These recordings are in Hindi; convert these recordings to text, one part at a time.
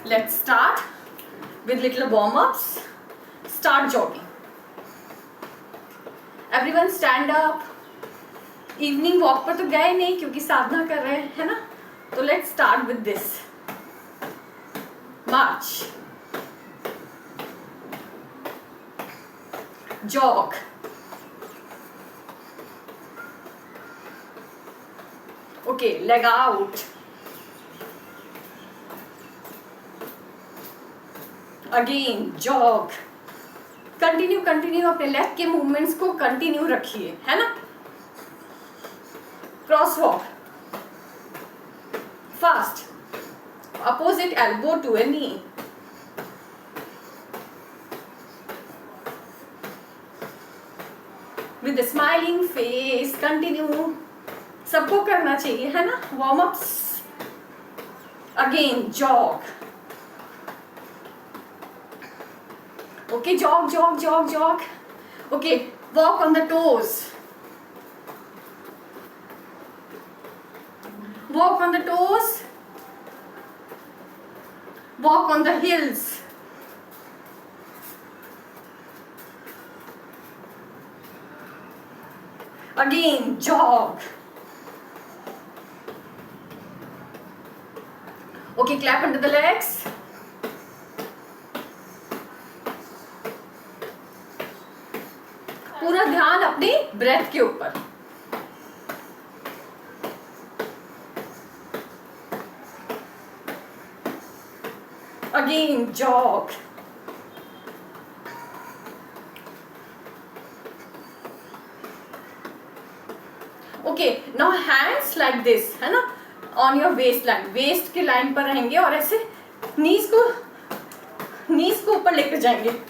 Let's start with little warm-ups. Start jogging. Everyone stand up. Evening walk पर तो गए नहीं क्योंकि साधना कर रहे हैं, है ना? तो let's start with this. March, jog, okay, leg out, again jog. Continue अपने लेग के मूवमेंट्स को कंटिन्यू रखिए, है ना? Cross walk, fast, opposite elbow to a knee. With a smiling face, continue. सबको करना चाहिए, है ना? Warm ups. Again, jog. Okay, jog. Okay, walk on the toes. Walk on the toes. Walk on the heels. Again, jog. Okay, clap under the legs. पूरा ध्यान अपनी ब्रेथ के ऊपर. Again, jog. Okay, now hands like this, है ना? On your waistline, waist के लाइन पर रहेंगे और ऐसे नीज को ऊपर लेकर जाएंगे.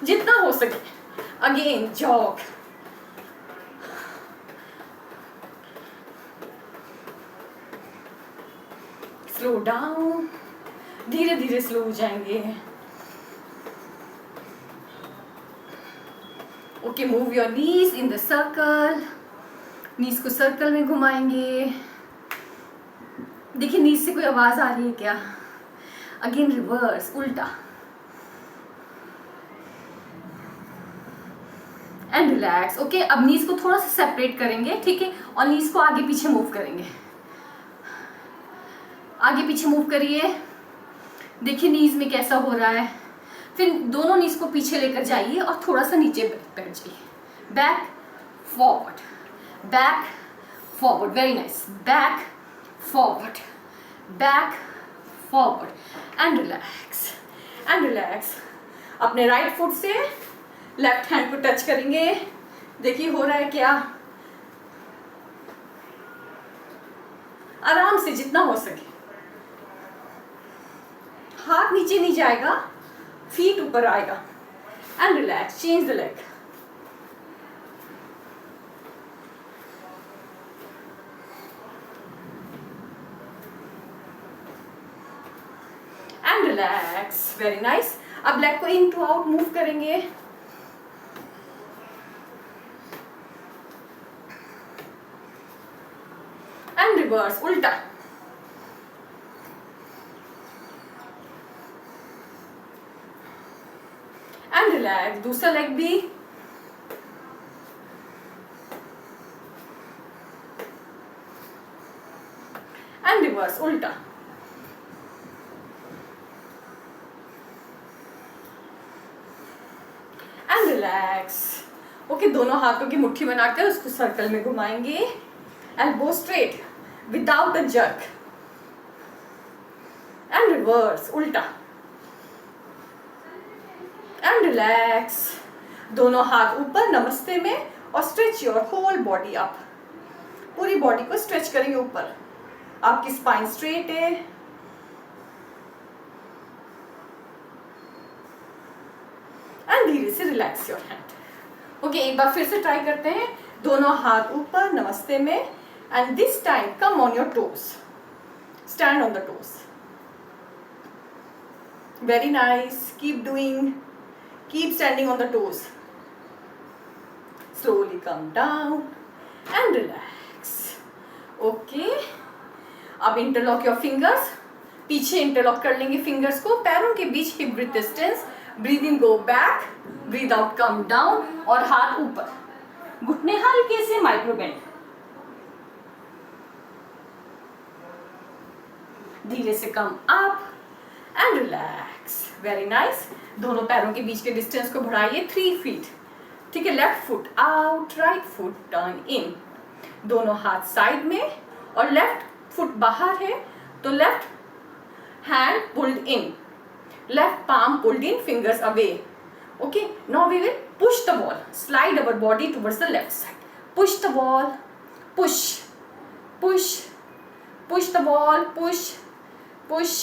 जितना हो सके. Again, jog. Slow down. धीरे धीरे स्लो हो जाएंगे. Okay, move your knees in the circle. Knees को सर्कल में घुमाएंगे. देखिए नीज से कोई आवाज आ रही है क्या? अगेन रिवर्स, उल्टा. And relax. ओके, अब नीज को थोड़ा सा सेपरेट करेंगे, ठीक है? और नीज को आगे पीछे मूव करेंगे. आगे पीछे मूव करिए. देखिए नीज में कैसा हो रहा है. फिर दोनों नीज को पीछे लेकर जाइए और थोड़ा सा नीचे बैठ जाइए. Back forward, back forward. Very nice. Back forward, back forward. And relax. अपने राइट फुट से लेफ्ट हैंड को टच करेंगे. देखिए हो रहा है क्या? आराम से जितना हो सके. हाथ नीचे नहीं जाएगा, फीट ऊपर आएगा. And relax. Change the leg. And relax. Very nice. अब लेग को इन टू आउट मूव करेंगे. एंड रिवर्स, उल्टा. And relax. दूसरा लेग भी. एंड रिवर्स, उल्टा. And relax. ओके, दोनों हाथों की मुट्ठी बनाकर उसको सर्कल में घुमाएंगे. Elbow straight without a jerk. And reverse, उल्टा. And relax. दोनों हाथ ऊपर नमस्ते में और stretch your whole body up. पूरी बॉडी को स्ट्रेच करेंगे ऊपर. आपकी स्पाइन स्ट्रेट है. एंड धीरे से रिलैक्स योर हैंड. ओके, एक बार फिर से ट्राई करते हैं. दोनों हाथ ऊपर नमस्ते में. And this time come on your toes. Stand on the toes. Very nice. Keep doing. Keep standing on the toes. Slowly come down and relax. अब इंटरलॉक योर फिंगर्स, पीछे इंटरलॉक कर लेंगे फिंगर्स को, पैरों के बीच hip breadth distance, breathe in go back, breathe out come down और हाथ ऊपर, घुटने हल्के से माइक्रो बेंड, धीरे से come up and relax. Very nice. दोनों पैरों के बीच के डिस्टेंस को बढ़ाइए 3 फीट, ठीक है। Left foot out, right foot turn in, दोनों हाथ साइड में और लेफ्ट फुट बाहर है तो left hand pulled in, left palm pulled in, fingers away. Okay, now we will push the ball, slide our body towards the left side, push the ball, push, push, push the ball, push, push,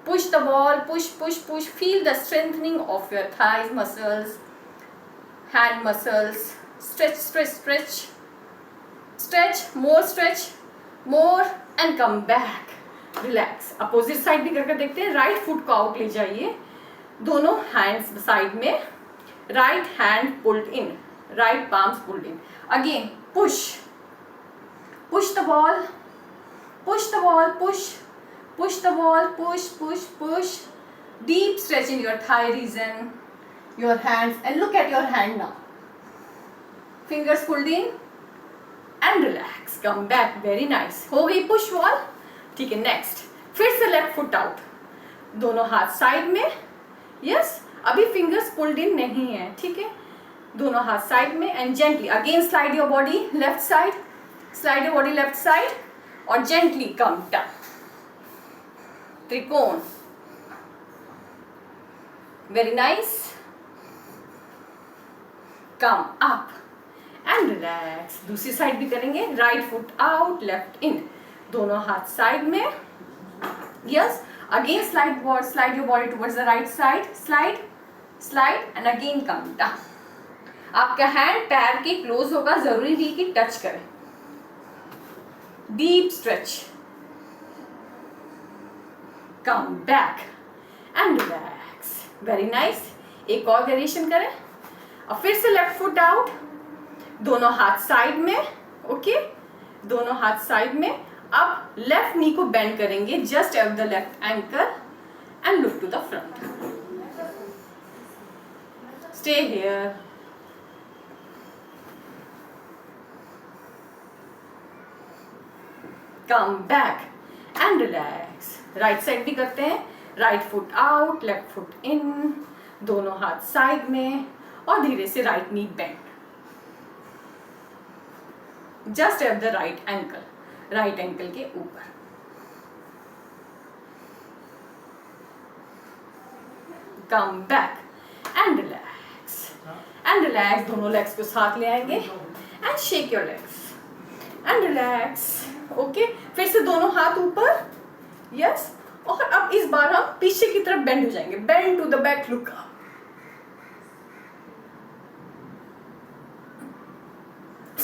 push the ball, push, push, push. Feel the strengthening of your thighs muscles, hand muscles. Stretch, stretch, stretch, stretch, more and come back. Relax. Opposite side भी करके देखते हैं। राइट फुट को आउट ले जाइए, दोनों हैंड्स साइड में, right hand pulled in, right palms pulled in. Again push, push the ball, push the ball, push, push the ball, push, push, push. Deep stretch in your thigh region, your hands, and look at your hand now. Fingers pulled in and relax. Come back. Very nice. हो गई पुश बॉल, ठीक है। नेक्स्ट फिर से लेफ्ट फुट आउट, दोनों हाथ साइड में, यस। अभी फिंगर्स पुल्ड इन नहीं है, ठीक है। दोनों हाथ साइड में and gently again slide your body left side, slide your body left side और जेंटली कम डाउन, त्रिकोण। Very nice. Come up and relax. दूसरी साइड भी करेंगे। Right foot out, left in, दोनों हाथ साइड में, yes. Again slide your body towards the right side, slide and again come down. आपका हैंड पैर के क्लोज होगा, जरूरी नहीं कि टच करें। Deep stretch, come back and relax. Very nice. एक और वेरिएशन करें। अब फिर से लेफ्ट फुट आउट, दोनों हाथ साइड में, ओके, दोनों हाथ साइड में। अब लेफ्ट नी को बेंड करेंगे just at the left ankle and look to the front. Stay here. Come back and relax. Right side भी करते हैं। Right foot out, left foot in, दोनों हाथ साइड में और धीरे से right knee bend just at the right ankle, right ankle के ऊपर। Come back and relax. दोनों लेग्स को साथ ले आएंगे and shake your legs and relax, okay. फिर से दोनों हाथ ऊपर, यस। और अब इस बार हम पीछे की तरफ बेंड हो जाएंगे। Bend to the back, look up.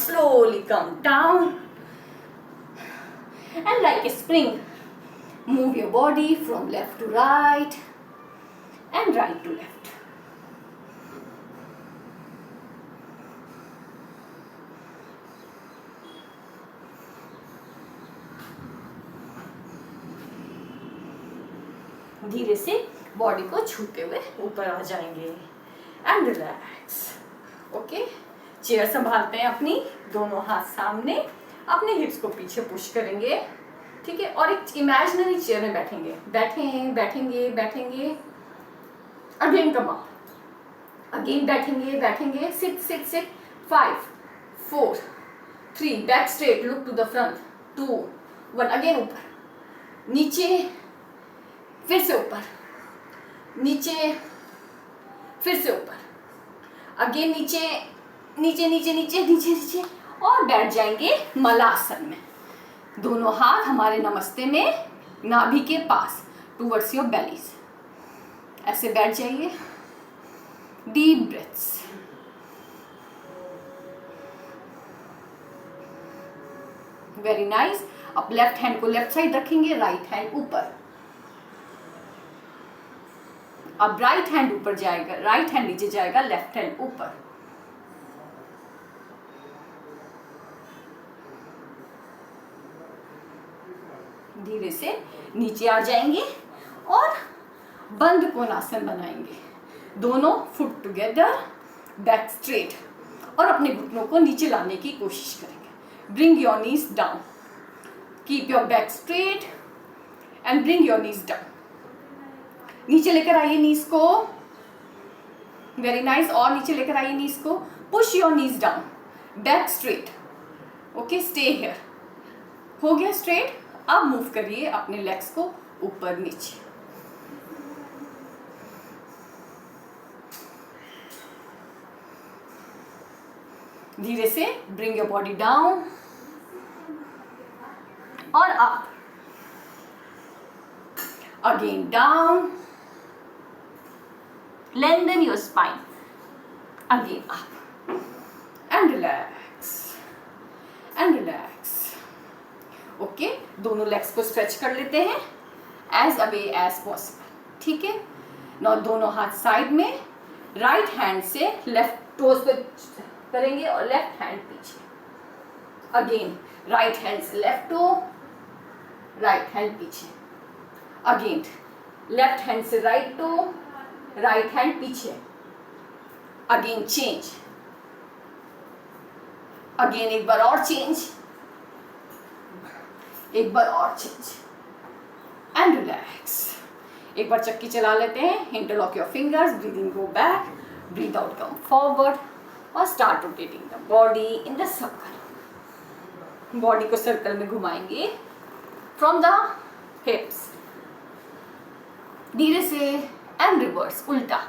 Slowly come down and like a spring, move your body from left to right and right to left. धीरे से बॉडी को छूते हुए ऊपर आ जाएंगे एंड रिलैक्स, ओके। चेयर संभालते हैं अपनी, दोनों हाथ सामने, अपने हिप्स को पीछे पुश करेंगे, ठीक है। और एक इमेजिनरी चेयर में बैठेंगे, बैठेंगे। अगेन कम अप, अगेन बैठेंगे। Sit 5 4 3, back straight, look to the front, 2 1। Again ऊपर, नीचे, फिर से ऊपर, नीचे, फिर से ऊपर, अगेन नीचे और बैठ जाएंगे मलासन में। दोनों हाथ हमारे नमस्ते में नाभि के पास, टूवर्ड्स योर बेलीज। ऐसे बैठ जाइए। Deep breaths. Very nice. अब लेफ्ट हैंड को लेफ्ट साइड रखेंगे, राइट हैंड ऊपर। अब राइट हैंड ऊपर जाएगा, राइट हैंड नीचे जाएगा, लेफ्ट हैंड ऊपर। धीरे से नीचे आ जाएंगे और बंद कोणासन बनाएंगे। दोनों फुट टुगेदर, बैक स्ट्रेट, और अपने घुटनों को नीचे लाने की कोशिश करेंगे। Bring your knees down, keep your back straight and bring your knees down. नीचे लेकर आइए नीज को, वेरी नाइस, और नीचे लेकर आइए नीज को। Push your knees down, back straight, okay, stay here. हो गया स्ट्रेट। अब मूव करिए अपने लेग्स को ऊपर नीचे। धीरे से ब्रिंग योर बॉडी डाउन और up, again down, lengthen your spine, again up and relax and relax. Okay, दोनों लेग्स को स्ट्रेच कर लेते हैं एज अवे एज पॉसिबल, ठीक है। नौ दोनों हाथ साइड में, राइट हैंड से लेफ्ट टोज पे करेंगे और लेफ्ट हैंड पीछे। अगेन राइट हैंड से लेफ्ट टो, राइट हैंड पीछे। अगेन लेफ्ट हैंड से राइट टो, राइट हैंड पीछे। अगेन चेंज, अगेन एक बार और चेंज, एक बार और चेंज एंड रिलैक्स। एक बार चक्की चला लेते हैं। Interlock your fingers, breathing go back, breathe out come forward और start rotating the body in the circle. Body को सर्कल में घुमाएंगे फ्रॉम द हिप्स, धीरे से, एंड रिवर्स, उल्टा।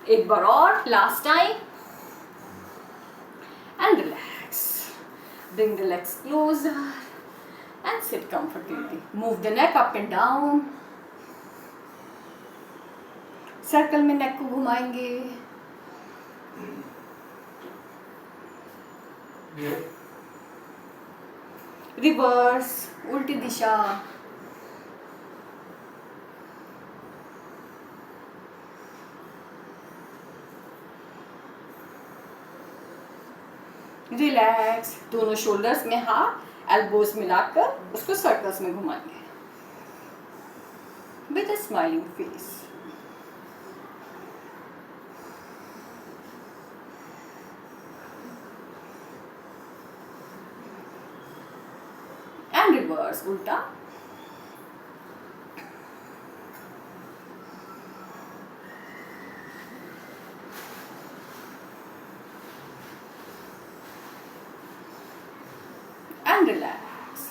एक बार और, last time, and relax. Bring the legs closer and sit comfortably. Move the neck up and down. Circle में नेक को घुमाएंगे। रिवर्स, उल्टी दिशा। रिलैक्स। दोनों शोल्डर्स में हाथ, एल्बोज मिलाकर उसको सर्कल्स में घुमाएंगे with a smiling face. And reverse, उल्टा। And relax.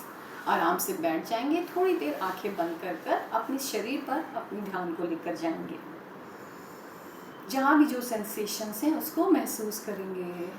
आराम से बैठ जाएंगे। थोड़ी देर आंखें बंद कर कर अपने शरीर पर अपने ध्यान को लेकर जाएंगे। जहाँ भी जो सेंसेशंस हैं उसको महसूस करेंगे।